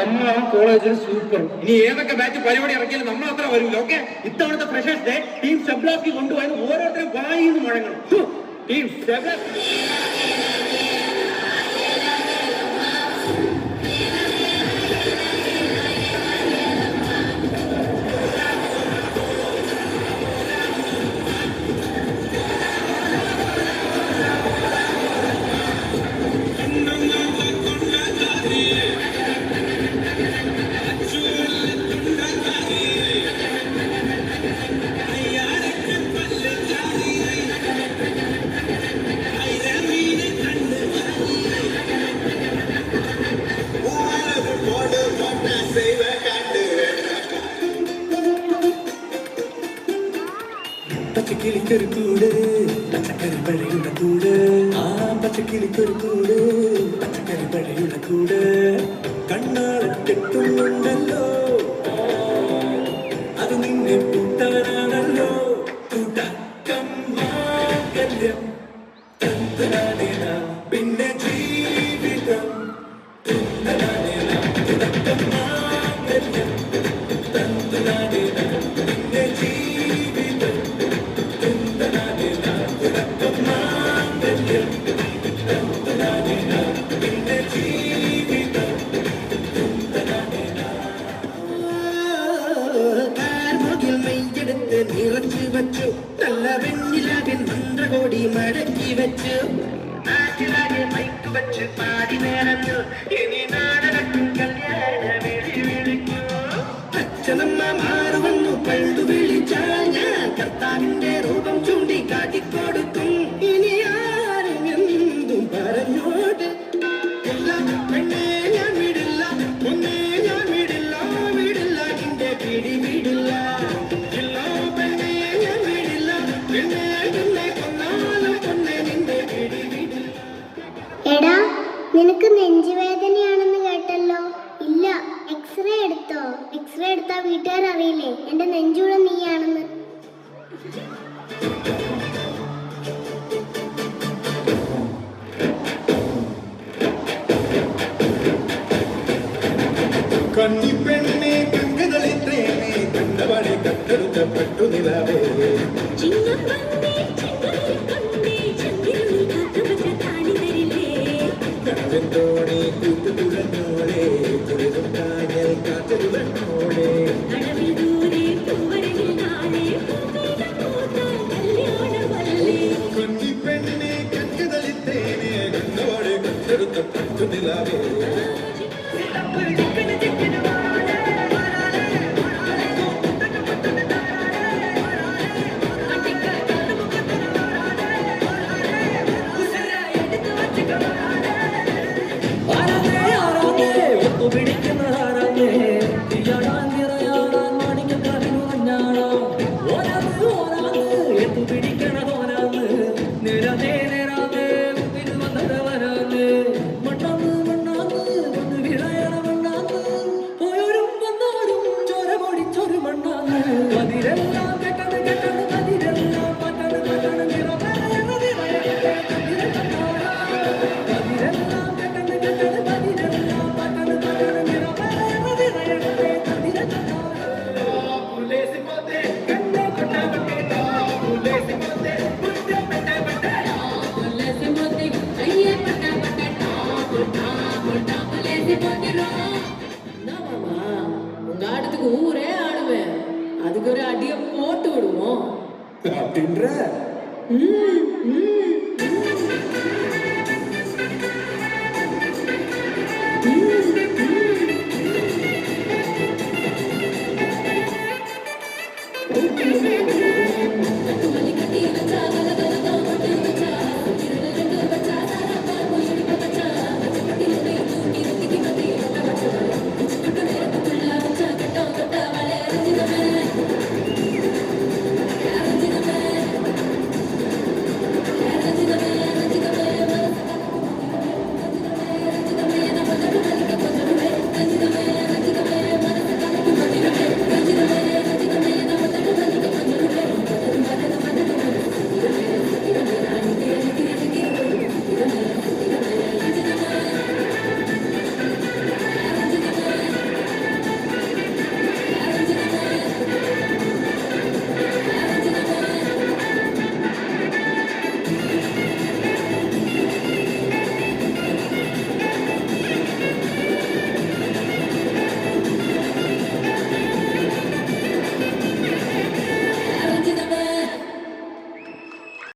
നമ്മളാണ് കോളേജിൽ സൂപ്പർ. ഇനി ഏതൊക്കെ ബാച്ച് പരിപാടി ഇറക്കിയാലും നമ്മൾ അത്ര വരൂല. ഓക്കെ, ഇത്തവണത്തെ ഫ്രഷേഴ്സ് ഡേ ടീം ഷബ്ലാസ്കി കൊണ്ടുപോയത് ഓരോരുത്തരും വായിന്ന് മുഴങ്ങണം. ടീം ഷബ്ലാസ്കി പച്ചക്കിളിക്കൊരു കൂട് പച്ചക്കറി പഴയുള്ള കൂട് ആ പച്ചക്കിളിക്കൊരു കൂട് പച്ചക്കറി പഴയുള്ള കൂട് കണ്ണാളത്തെത്തുന്നുണ്ടല്ലോ അത് നിന്നെ കൂട്ടാനാണല്ലോ തുടക്കം മാംഗല്യം തന്തനാനേന പിന്നെ ജീവിതം തന്തനാനേന തുടക്കം മാംഗല്യം തന്തനാനേന പിന്നെ ജീവിതം തന്തനാനേന തുടക്കം മാംഗല്യം തന്തനാനേന പിന്നെ ജീവിതം തന്തനാനേന കാർമുകിൽ മെയ്യെടുത്ത് നിറച്ചു വച്ചു നല്ല വെണ്ണിലാകൻ മന്ത്രകോടി മടക്കി വെച്ചു നാട്ടിലാകെ മൈക്ക് വച്ച് പാടി നേരന്നു ഇനി നാടകത്തും കല്യാണ വിളി വിളിക്കൂ അച്ഛനമ്മ മാറുവന്നു പണ്ടു വിളിച്ചാൽ ഞാൻ കർത്താവിന്റെ രൂപം ചൂണ്ടി കാട്ടിക്കൊടുക്കും ഇനി ആരും എന്തും പറഞ്ഞോട്ട് എല്ലാം പെണ്ണേ ഞാൻ വിടില്ല ഒന്നേ ഞാൻ വിടില്ല വിടില്ല നിന്റെ പിടി വിടില്ല എല്ലോ പെണ്ണേ ഞാൻ വിടില്ല പെണ്ണേ നിന്നെ കൊന്നാലും കൊന്നേ നിന്റെ പിടി വിടില്ല. എടാ, നിനക്ക് നെഞ്ചുവേദനയാണെന്ന് കേട്ടല്ലോ. ഇല്ല, എക്സ്റേ എടുത്തോ? എക്സ്റേ എടുത്താ വീട്ടുകാർ അറിയില്ലേ എന്റെ നെഞ്ചൂടെ നീയാണെന്ന്. കന്നിപ്പെണ്ണെ കങ്കതളിത്തേനെ കണ്ടവളെ കട്ടെടുത്ത പട്ടുനിലാവേ കടവെന്തോടെ കൂട്ടുകുഴഞ്ഞോളെ തുളിരും കായൽ കാറ്റരുളഞ്ഞോളെ കന്നിപ്പെണ്ണെ കങ്കതളിത്തേനെ കണ്ടവളെ കട്ടെടുത്ത പട്ടുനിലാവേ ஊரே ஆடுவேன், அதுக்கு ஒரு அடிய போட்டு விடுவோம் அப்படின்ற